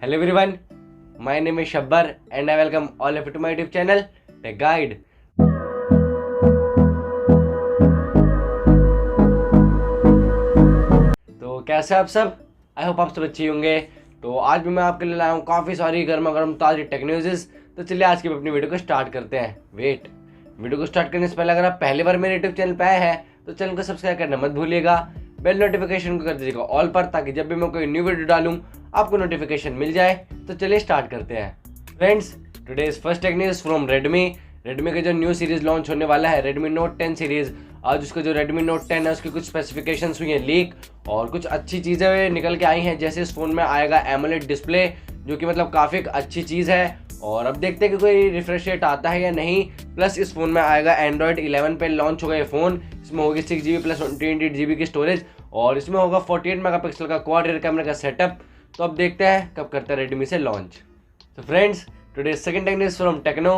Hello everyone, my name is Shabbar and I welcome all of you to my YouTube channel Tech Guide। तो कैसे आप सब? I hope आप सब अच्छे होंगे। तो आज भी मैं आपके लिए लाया हूँ काफ़ी सारी गर्मा गर्म ताज़ी टेक न्यूज़। तो चलिए आज की अपनी वीडियो को स्टार्ट करते हैं। वीडियो को स्टार्ट करने से पहले अगर आप पहली बार मेरे यूट्यूब चैनल पे आए हैं तो चैनल को सब्सक्राइब करना मत भूलिएगा। बेल नोटिफिकेशन को कर दीजिएगा ऑल पर, ताकि जब भी मैं कोई न्यू वीडियो डालूँ आपको नोटिफिकेशन मिल जाए। तो चलिए स्टार्ट करते हैं friends. Today's first take news from Redmi का जो न्यू सीरीज लॉन्च होने वाला है रेडमी नोट 10 सीरीज। आज उसका जो रेडमी नोट 10 है उसकी कुछ स्पेसिफिकेशंस हुई हैं लीक और कुछ अच्छी चीज़ें निकल के आई हैं। जैसे इस फ़ोन में आएगा एमोलेड डिस्प्ले, जो कि मतलब काफ़ी एक अच्छी चीज़ है। और अब देखते हैं कि कोई रिफ्रेश रेट आता है या नहीं। प्लस इस फ़ोन में आएगा एंड्रॉयड 11 पे लॉन्च होगा ये फ़ोन। इसमें होगी 6GB प्लस 128GB की स्टोरेज और इसमें होगा 48 मेगापिक्सल का क्वाड रियर कैमरा का सेटअप। तो अब देखते हैं कब करता है रेडमी से लॉन्च। तो friends, today second tech news from Techno.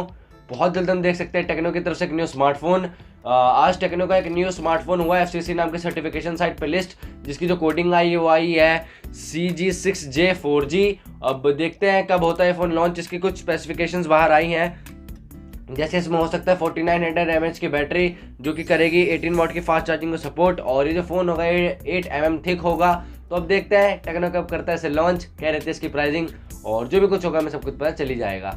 बहुत जल्द हम देख सकते हैं टेक्नो की तरफ से एक न्यू स्मार्टफोन। आज टेक्नो का एक न्यू स्मार्टफोन हुआ है FCC नाम की सर्टिफिकेशन साइट पे लिस्ट, जिसकी जो कोडिंग आई है वो आई है CG6J4G। अब देखते हैं कब होता है फ़ोन लॉन्च। इसकी कुछ स्पेसिफिकेशंस बाहर आई हैं। जैसे इसमें हो सकता है 4900 mAh की बैटरी, जो कि करेगी 18 वाट की फास्ट चार्जिंग को सपोर्ट। और ये जो फ़ोन होगा ये 8 mm थिक होगा। तो अब देखते हैं टेक्नो कब करता है इसे लॉन्च, क्या रहती है इसकी प्राइसिंग, और जो भी कुछ होगा मैं सब कुछ पता चली जाएगा।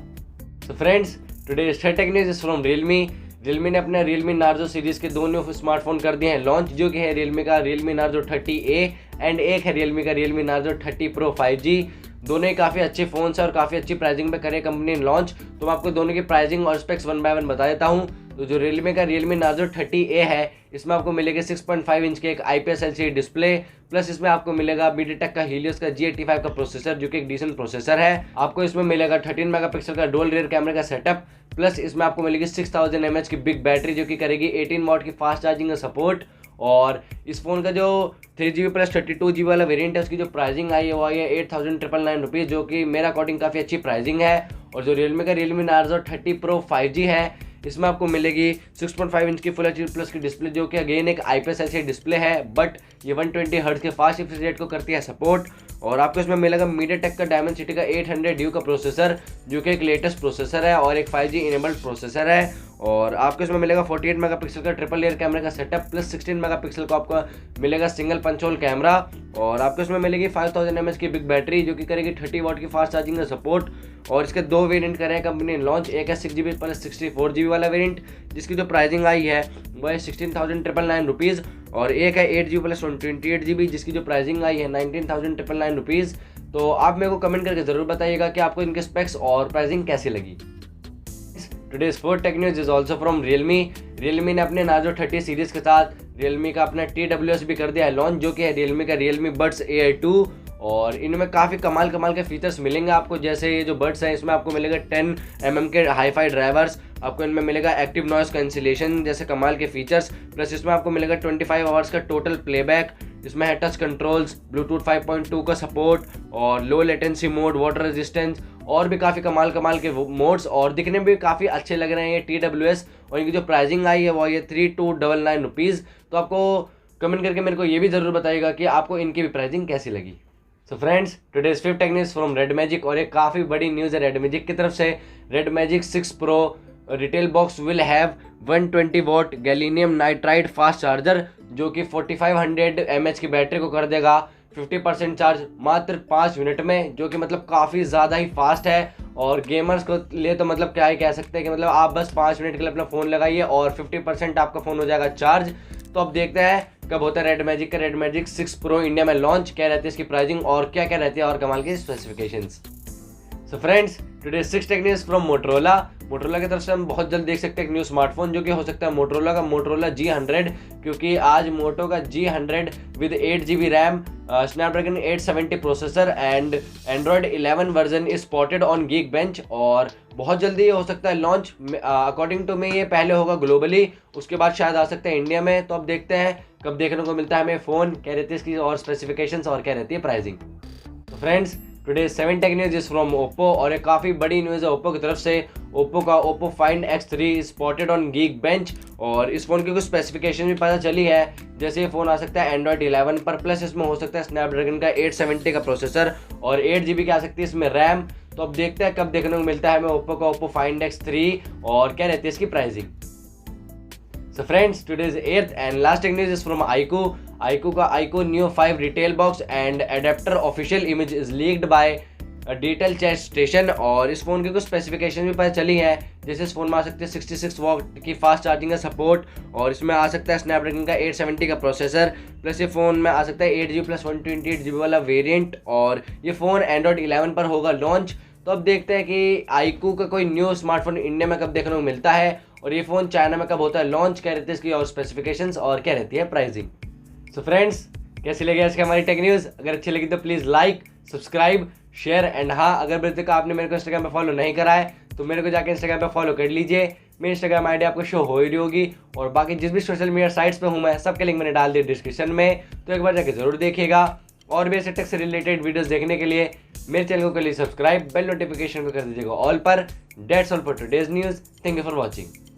तो friends, today third tech news is from Realme ने अपने Realme Narzo सीरीज़ के दो न्यू स्मार्टफोन कर दिए हैं लॉन्च, जो कि है Realme Narzo 30A एंड एक है Realme Narzo 30 Pro 5G। दोनों ही काफ़ी अच्छे फ़ोन्स हैं और काफ़ी अच्छी प्राइसिंग पे करे कंपनी ने लॉन्च। तो मैं आपको दोनों की प्राइसिंग और स्पेक्स वन बाय वन बता देता हूँ। तो जो Realme Narzo 30A है, इसमें आपको मिलेगा 6.5 इंच के एक IPS LCD डिस्प्ले। प्लस इसमें आपको मिलेगा MediaTek का Helios का G85 का प्रोसेसर, जो कि एक डिसेंट प्रोसेसर है। आपको इसमें मिलेगा 13 मेगापिक्सल का डुअल रियर कैमरा का सेटअप। प्लस इसमें आपको मिलेगी 6000 mAh की बिग बैटरी, जो कि करेगी 18 वाट की फास्ट चार्जिंग का सपोर्ट। और इस फ़ोन का जो 3GB प्लस 32GB वाला वेरिएंट है उसकी जो प्राइसिंग आई है वो आई है 8999 रुपीज़, जो कि मेरा अकॉर्डिंग काफ़ी अच्छी प्राइसिंग है। और जो Realme Narzo 30 Pro 5G है, इसमें आपको मिलेगी 6.5 इंच की फुल HD प्लस की डिस्प्ले, जो कि अगेन एक IPS LCD डिस्प्ले है, बट ये 120 हर्ट्ज के फास्ट रिफ्रेश रेट को करती है सपोर्ट। और आपको इसमें मिलेगा MediaTek का Dimensity का 800U का प्रोसेसर, जो कि एक लेटेस्ट प्रोसेसर है और एक 5G इनेबल्ड प्रोसेसर है। और आपको इसमें मिलेगा 48 मेगापिक्सल का ट्रिपल लेयर कैमरा का सेटअप, प्लस 16 मेगापिक्सल का आपको मिलेगा सिंगल पंच होल कैमरा। और आपको इसमें मिलेगी 5000 mAh की बिग बैटरी, जो कि करेगी 30 वाट की फास्ट चार्जिंग का सपोर्ट। और इसके दो वेरिएंट करे हैं कंपनी ने लॉन्च। एक है 6GB प्लस 64GB वाला वेरिएंट, जिसकी जो प्राइसिंग आई है वो है 16,999 रुपीज़। और एक है 8GB प्लस 128GB, जिसकी जो प्राइसिंग आई है 19,999 रुपीज़। तो आप मेरे को कमेंट करके ज़रूर बताइएगा कि आपको इनके स्पेक्स और प्राइसिंग कैसी लगी। Today's fourth tech news is also from Realme ने अपने Narzo 30 सीरीज़ के साथ रियलमी का अपना TWS भी कर दिया है लॉन्च, जो कि है रियलमी का Realme Buds AI2। और इनमें काफ़ी कमाल के फीचर्स मिलेंगे आपको। जैसे ये जो बड्स हैं इसमें आपको मिलेगा 10 mm के हाई-फाई ड्राइवर्स, आपको इनमें मिलेगा एक्टिव नॉइस कैंसिलेशन जैसे कमाल के फीचर्स। प्लस इसमें आपको मिलेगा 25 आवर्स का टोटल प्लेबैक। इसमें है टच कंट्रोल्स, ब्लूटूथ 5.2 का सपोर्ट और low latency mode, water resistance और भी काफ़ी कमाल के मोड्स। और दिखने में भी काफ़ी अच्छे लग रहे हैं ये TWS। और इनकी जो प्राइसिंग आई है वो ये 3299 रुपीज़। तो आपको कमेंट करके मेरे को ये भी ज़रूर बताइएगा कि आपको इनकी भी प्राइसिंग कैसी लगी। So friends, today's fifth take news from red और एक काफ़ी बड़ी न्यूज़ है रेड की तरफ से। Red 6 Pro retail box will have 120 watt gallium nitride fast charger, जो कि 4500 mAh की बैटरी को कर देगा 50% चार्ज मात्र 5 मिनट में, जो कि मतलब काफ़ी ज़्यादा ही फास्ट है। और गेमर्स को लिए तो मतलब क्या ही कह सकते हैं कि मतलब आप बस 5 मिनट के लिए अपना फ़ोन लगाइए और 50% आपका फ़ोन हो जाएगा चार्ज। तो अब देखते हैं कब होता है रेड 6 Pro इंडिया में लॉन्च, क्या रहती है इसकी प्राइसिंग और क्या रहती है और कमाल की specifications. So friends, today six take news from Motorola की तरफ से हम बहुत जल्द देख सकते हैं एक न्यू स्मार्टफोन, जो कि हो सकता है मोटरोला का मोटरोला G100, क्योंकि आज मोटो का G100 with 8GB RAM, Snapdragon 870 processor and Android 11 version is spotted on geek bench. और बहुत जल्दी ये हो सकता है लॉन्च। अकॉर्डिंग टू मी ये पहले होगा ग्लोबली, उसके बाद शायद आ सकता है इंडिया में। तो अब देखते हैं कब देखने को मिलता है हमें फ़ोन, क्या रहती है इसकी और स्पेसिफिकेशंस और क्या रहती है प्राइसिंग। तो friends, today 7 tech news is from Oppo और एक काफ़ी बड़ी न्यूज़ है ओप्पो की तरफ से। ओप्पो का Oppo find X3 spotted on geek bench और इस फ़ोन की कुछ स्पेसिफिकेशन भी पता चली है। जैसे ये फ़ोन आ सकता है एंड्रॉइड 11 पर, प्लस इसमें हो सकता है स्नैपड्रैगन का 870 का प्रोसेसर और 8 GB की आ सकती है इसमें रैम। तो अब देखते हैं कब देखने को मिलता है हमें ओप्पो का ओप्पो फाइंड X3 और क्या रहती है इसकी pricing. So friends, today's eighth and last tech news is from iQOO. iQOO का iQOO Neo 5 retail box and adapter official image is leaked by a detail chat station और इस phone की कुछ स्पेसिफिकेशन भी पता चली है। जैसे इस फ़ोन में आ सकती है 66 वॉट की फास्ट चार्जिंग का सपोर्ट और इसमें आ सकता है स्नैपड्रैगन का 870 का प्रोसेसर, प्लस ये फ़ोन में आ सकता है 8GB प्लस 128GB वाला वेरिएंट और ये फ़ोन एंड्रॉइड 11 पर होगा लॉन्च। तो अब देखते हैं कि iQOO का कोई न्यू स्मार्टफोन इंडिया में कब देखने को मिलता है और ये फ़ोन चाइना में कब होता है लॉन्च, क्या रहती है इसकी और स्पेसिफिकेशंस और क्या रहती है प्राइसिंग। सो फ्रेंड्स, कैसी लगी आज की हमारी टेक न्यूज़? अगर अच्छी लगी तो please like, subscribe, share and हाँ, अगर अभी तक आपने मेरे को इंस्टाग्राम पे फॉलो नहीं करा है तो मेरे को जाकर इंस्टाग्राम पे फॉलो कर लीजिए। मेरी इंस्टाग्राम आईडी आपको शो हो ही रही होगी और बाकी जिस भी सोशल मीडिया साइट्स पे हूँ मैं, सबके लिंक मैंने डाल दिए डिस्क्रिप्शन में, तो एक बार जाके ज़रूर देखिएगा। और भी ऐसे टेक से रिलेटेड वीडियोस देखने के लिए मेरे चैनल को कर लीजिए सब्सक्राइब, बेल नोटिफिकेशन को कर दीजिएगा ऑल पर। That's all for today's news. Thank you for watching.